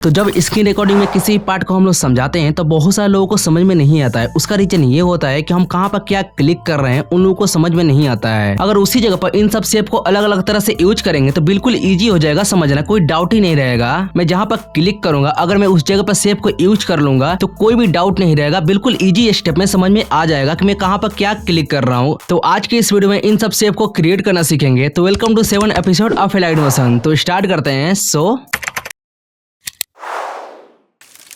तो जब screen recording में किसी पार्ट को हम लोग समझाते हैं तो बहुत सारे लोगों को समझ में नहीं आता है। उसका रीजन ये होता है कि हम कहाँ पर क्या क्लिक कर रहे हैं उन लोगों को समझ में नहीं आता है। अगर उसी जगह पर इन सब शेप को अलग अलग तरह से यूज करेंगे तो बिल्कुल इजी हो जाएगा समझना, कोई डाउट ही नहीं रहेगा। मैं जहाँ पर क्लिक करूंगा अगर मैं उस जगह पर शेप को यूज कर लूंगा तो कोई भी डाउट नहीं रहेगा, बिल्कुल ईजी स्टेप में समझ में आ जाएगा कि मैं कहाँ पर क्या क्लिक कर रहा हूँ। तो आज के इस वीडियो में इन सब शेप को क्रिएट करना सीखेंगे। तो welcome to 7 episode of allied motion. तो स्टार्ट करते हैं।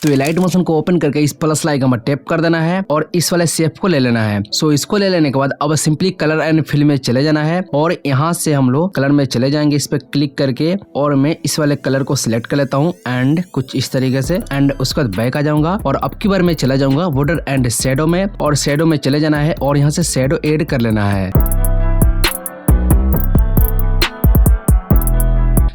तो ये लाइट मोशन को ओपन करके इस प्लस लाइकन पर टैप कर देना है और इस वाले शेप को ले लेना है। इसको ले लेने के बाद अब सिंपली कलर एंड फिल में चले जाना है और यहाँ से हम लोग कलर में चले जाएंगे इस पे क्लिक करके, और मैं इस वाले कलर को सिलेक्ट कर लेता हूँ एंड कुछ इस तरीके से, एंड उसके बाद बैक आ जाऊंगा और अब की बार मैं चला जाऊंगा बॉर्डर एंड शेडो में, और शेडो में चले जाना है और यहाँ से शेडो एड कर लेना है।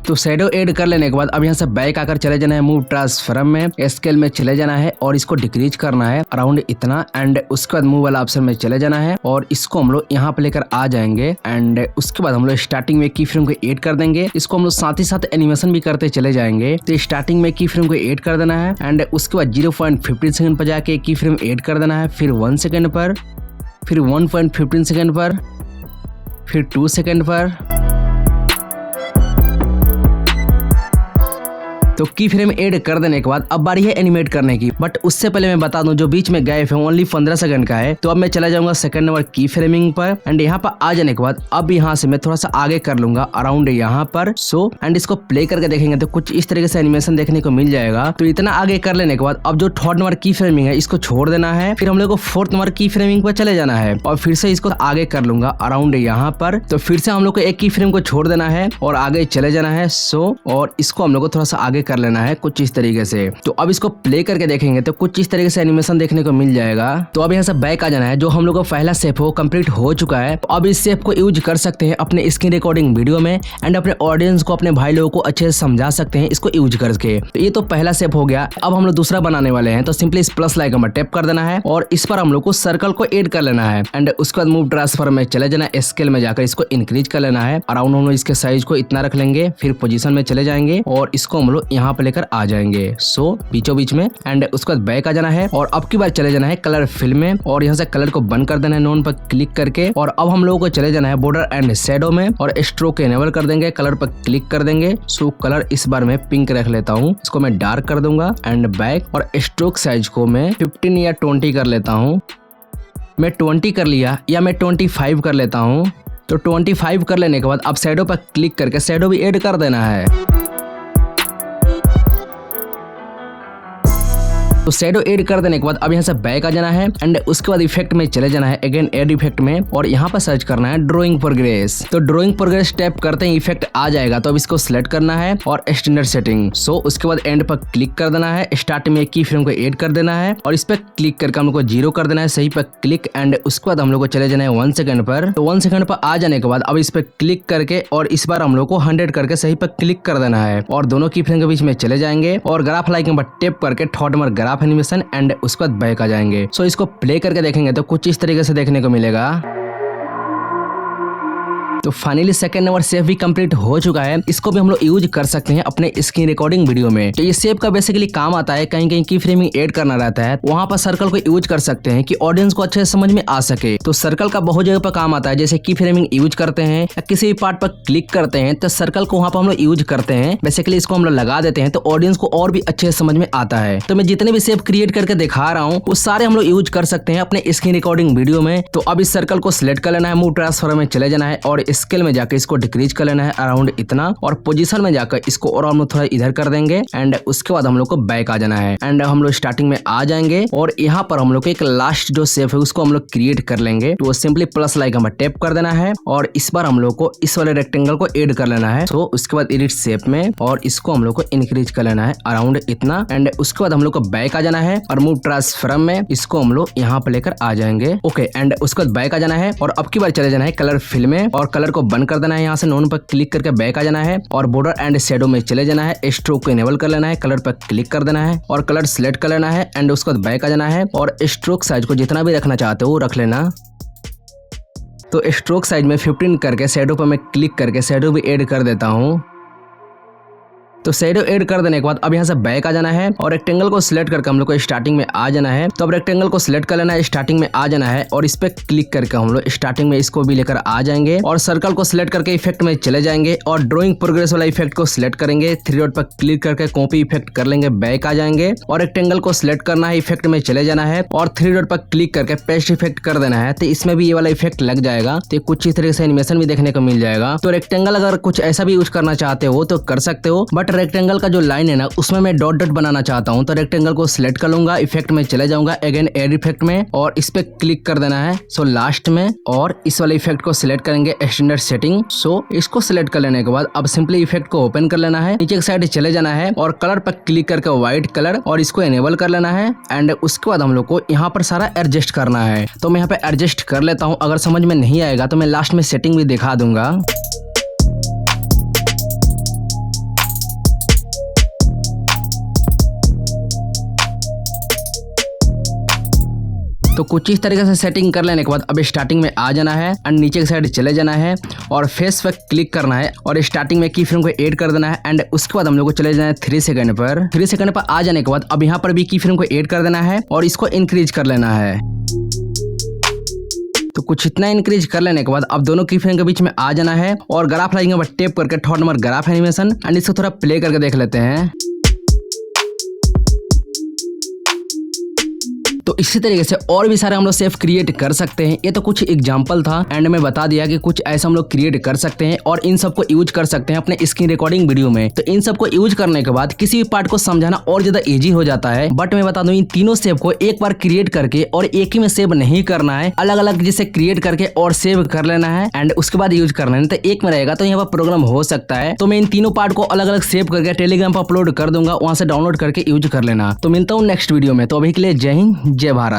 तो शेडो ऐड कर लेने के बाद अब यहाँ से बैक आकर चले जाना है मूव ट्रांसफॉर्म में, स्केल में चले जाना है और इसको डिक्रीज करना है अराउंड इतना, एंड उसके बाद मूव वाला ऑप्शन में चले जाना है और इसको हम लोग यहाँ पे लेकर आ जाएंगे। एंड उसके बाद हम लोग स्टार्टिंग में की फ्रेम को ऐड कर देंगे। इसको हम लोग साथ ही साथ एनिमेशन भी करते चले जाएंगे। तो स्टार्टिंग में की फ्रेम को ऐड कर देना है एंड उसके बाद 0.15 सेकंड पर जाके की फ्रेम ऐड कर देना है, फिर 1 सेकंड पर, फिर 1.15 सेकंड पर, फिर 2 सेकंड पर। तो की फ्रेम ऐड कर देने के बाद अब बारी है एनिमेट करने की, बट उससे पहले मैं बता दूं जो बीच में गैप है ओनली 15 सेकंड का है। तो अब मैं चला जाऊंगा सेकंड नंबर की फ्रेमिंग पर एंड यहाँ पर आ जाने के बाद अब यहाँ से मैं थोड़ा सा आगे कर लूंगा अराउंड यहाँ पर। एंड इसको प्ले करके देखेंगे तो कुछ इस तरीके से एनिमेशन देखने को मिल जाएगा। तो इतना आगे कर लेने के बाद अब जो थर्ड नंबर की फ्रेमिंग है इसको छोड़ देना है, फिर हम लोग को फोर्थ नंबर की फ्रेमिंग पर चले जाना है और फिर से इसको आगे कर लूंगा अराउंड यहाँ पर। तो फिर से हम लोग को एक की फ्रेम को छोड़ देना है और आगे चले जाना है। और इसको हम लोग को थोड़ा सा आगे कर लेना है कुछ इस तरीके से। तो अब इसको प्ले करके देखेंगे तो कुछ इस तरीके से एनिमेशन देखने को मिल जाएगा। तो अब यहाँ से बैक आ जाना है। जो हम लोग का पहला शेप हो कंप्लीट हो चुका है। तो अब इस शेप को यूज कर सकते हैं अपने स्क्रीन रिकॉर्डिंग वीडियो में एंड अपने ऑडियंस को, अपने भाई लोगों को अच्छे से समझा सकते हैं इसको यूज करके। तो ये तो पहला शेप हो गया। अब हम लोग दूसरा बनाने वाले हैं। तो सिंपली इस प्लस लाइकन पर टैप कर देना है और इस पर हम लोग को सर्कल को ऐड कर लेना है एंड उसके बाद मूव ट्रांसफॉर्म में चले जाना है, स्केल में जाकर इसको इंक्रीज कर लेना है अराउंड। हम लोग इसके साइज को इतना रख लेंगे, फिर पोजीशन में चले जाएंगे और इसको हम लोग यहाँ पे लेकर आ जाएंगे बीचों बीच में, एंड उसके बाद बैक आ जाना है और अब की बार चले जाना है कलर फिल में और यहाँ से कलर को बंद कर देना है नोन पर क्लिक करके। और अब हम लोगों को चले जाना है बॉर्डर एंड शेडो में और स्ट्रोक इनेबल कर देंगे, कलर पर क्लिक कर देंगे। कलर इस बार मैं पिंक रख लेता हूँ, इसको मैं डार्क कर दूंगा एंड बैक, और स्ट्रोक साइज को मैं 15 या 20 कर लेता हूँ। मैं 20 कर लिया या मैं 25 कर लेता हूँ। तो 25 कर लेने के बाद अब शेडो पर क्लिक करके शेडो भी ऐड कर देना है। तो शेडो ऐड कर देने के बाद अब यहाँ से बैक आ जाना है एंड उसके बाद इफेक्ट में चले जाना है अगेन ऐड इफेक्ट में और यहाँ पर सर्च करना है ड्राइंग प्रोग्रेस। तो ड्राइंग प्रोग्रेस टैप करते ही इफेक्ट आ जाएगा। तो अब इसको सिलेक्ट करना है और स्टैंडर्ड सेटिंग। उसके बाद एंड पर क्लिक कर देना है, स्टार्ट में एक की फ्रेम को ऐड कर देना है और इस पर क्लिक करके हम लोग को 0 कर देना है, सही पर क्लिक, एंड उसके बाद हम लोग को चले जाना है 1 सेकंड पर। तो 1 सेकंड पर आ जाने के बाद अब इस पर क्लिक करके और इस बार हम लोग को 100 करके सही पर क्लिक कर देना है और दोनों की फ्रेम के बीच में चले जाएंगे और ग्राफ लाइकन पर टैप करके third number graph animation and उसके बाद बैक आ जाएंगे। इसको प्ले करके देखेंगे तो कुछ इस तरीके से देखने को मिलेगा। तो फाइनली सेकंड नंबर शेप भी कंप्लीट हो चुका है। इसको भी हम लोग यूज कर सकते हैं अपने स्क्रीन रिकॉर्डिंग वीडियो में। तो ये शेप का बेसिकली काम आता है, कहीं कहीं की फ्रेमिंग ऐड करना रहता है, वहां पर सर्कल को यूज कर सकते हैं कि ऑडियंस को अच्छे से समझ में आ सके। तो सर्कल का बहुत जगह पर काम आता है, जैसे की फ्रेमिंग यूज करते हैं या किसी भी पार्ट पर क्लिक करते हैं तो सर्कल को वहां पर हम लोग यूज करते हैं। बेसिकली इसको हम लोग लगा देते हैं तो ऑडियंस को और भी अच्छे से समझ में आता है। तो मैं जितने भी शेप क्रिएट करके दिखा रहा हूँ वो सारे हम लोग यूज कर सकते हैं अपने स्क्रीन रिकॉर्डिंग वीडियो में। तो अब इस सर्कल को सिलेक्ट कर लेना है, मूव ट्रांसफॉर्म में चले जाना है और स्केल में जाकर इसको डिक्रीज कर लेना है अराउंड इतना, और पोजीशन में जाकर इसको और हम लोग थोड़ा इधर कर देंगे एंड उसके बाद हम लोग को बैक आ जाना है एंड हम लोग स्टार्टिंग में आ जाएंगे और यहाँ पर हम लोग को एक लास्ट जो शेप है उसको हम लोग क्रिएट कर लेंगे। तो सिंपली प्लस लाइकन पर टैप कर देना है और इस बार हम लोग को इस वाले रेक्टेंगल को ऐड कर लेना है। उसके बाद एडिट शेप में और इसको हम लोग को इंक्रीज कर लेना है अराउंड इतना, एंड उसके बाद हम लोग को बैक आ जाना है और मूव ट्रांसफॉर्म में इसको हम लोग यहाँ पे लेकर आ जाएंगे। ओके, एंड उसके बाद बैक आ जाना है और अब की बार चले जाना है कलर फिल में और कलर को बंद कर देना है। यहाँ से नोन पर क्लिक करके बैक आ जाना है और बॉर्डर एंड शेडो में चले जाना है, स्ट्रोक को इनेबल कर लेना है, कलर पर क्लिक कर देना है और कलर सिलेक्ट कर लेना है एंड उसके बाद बैक आ जाना है और स्ट्रोक साइज को जितना भी रखना चाहते हो वो रख लेना। तो स्ट्रोक साइज में 15 करके शेडो पर मैं क्लिक करके शेडो भी ऐड कर देता हूँ। तो शेडो ऐड कर देने के बाद अब यहाँ से बैक आ जाना है और रेक्टेंगल को सिलेक्ट करके हम लोग को स्टार्टिंग में आ जाना है। तो अब रेक्टेंगल को सिलेक्ट कर लेना है, स्टार्टिंग में आ जाना है और इस पे क्लिक करके हम लोग स्टार्टिंग में इसको भी लेकर आ जाएंगे और सर्कल को सिलेक्ट करके इफेक्ट में चले जाएंगे और ड्रॉइंग प्रोग्रेस वाला इफेक्ट को सिलेक्ट करेंगे, 3 डॉट पर क्लिक करके कॉपी इफेक्ट कर लेंगे, बैक आ जाएंगे और रेक्टेंगल को सिलेक्ट करना है, इफेक्ट में चले जाना है और 3 डॉट पर क्लिक करके पेस्ट इफेक्ट कर देना है। तो इसमें भी ये वाला इफेक्ट लग जाएगा, तो कुछ इस तरीके से एनिमेशन भी देखने को मिल जाएगा। तो रेक्टेंगल अगर कुछ ऐसा भी यूज करना चाहते हो तो कर सकते हो, बट रेक्टेंगल का जो लाइन है ना उसमें मैं डॉट डॉट बनाना चाहता हूँ। तो रेक्टेंगल को सिलेक्ट कर लूंगा, इफेक्ट में चले जाऊंगा, अगेन एड इफेक्ट में और इस पे क्लिक कर देना है सो लास्ट में और इस वाले इफेक्ट को सिलेक्ट करेंगे स्टैंडर्ड सेटिंग। सो इसको सिलेक्ट कर लेने के बाद अब सिंपली इफेक्ट को ओपन कर लेना है, नीचे की साइड चले जाना है और कलर पर क्लिक करके व्हाइट कलर और इसको एनेबल कर लेना है एंड उसके बाद हम लोग को यहाँ पर सारा एडजस्ट करना है। तो मैं यहाँ पे एडजस्ट कर लेता हूँ, अगर समझ में नहीं आएगा तो मैं लास्ट में सेटिंग भी दिखा दूंगा। तो कुछ इस तरीके से सेटिंग कर लेने के बाद अब स्टार्टिंग में आ जाना है एंड नीचे की साइड चले जाना है और फेस पर क्लिक करना है और स्टार्टिंग में की फ्रेम को ऐड कर देना है एंड उसके बाद हम लोग को चले जाना है 3 सेकंड पर। 3 सेकंड पर आ जाने के बाद अब यहाँ पर भी की फ्रेम को ऐड कर देना है और इसको इंक्रीज कर लेना है। तो कुछ इतना इंक्रीज कर लेने के बाद अब दोनों की फ्रेम के बीच में आ जाना है और ग्राफ लाइंग पर टेप करके third number graph animation and इसको थोड़ा प्ले करके देख लेते हैं। तो इसी तरीके से और भी सारे हम लोग सेफ क्रिएट कर सकते हैं। ये तो कुछ एग्जांपल था एंड में बता दिया कि कुछ ऐसा हम लोग क्रिएट कर सकते हैं और इन सबको यूज कर सकते हैं अपने स्क्रीन रिकॉर्डिंग वीडियो में। तो इन सबको यूज करने के बाद किसी भी पार्ट को समझाना और ज्यादा इजी हो जाता है। बट मैं बता दूं इन तीनों सेव को एक बार क्रिएट करके और एक ही में सेव नहीं करना है, अलग अलग जिसे क्रिएट करके और सेव कर लेना है एंड उसके बाद यूज करना है। तो एक में रहेगा तो यहाँ पर प्रॉब्लम हो सकता है। तो मैं इन तीनों पार्ट को अलग अलग सेव करके टेलीग्राम पर अपलोड कर दूंगा, वहां से डाउनलोड करके यूज कर लेना। तो मिलता हूँ नेक्स्ट वीडियो में, तो अभी के लिए जय हिंद जय भारत।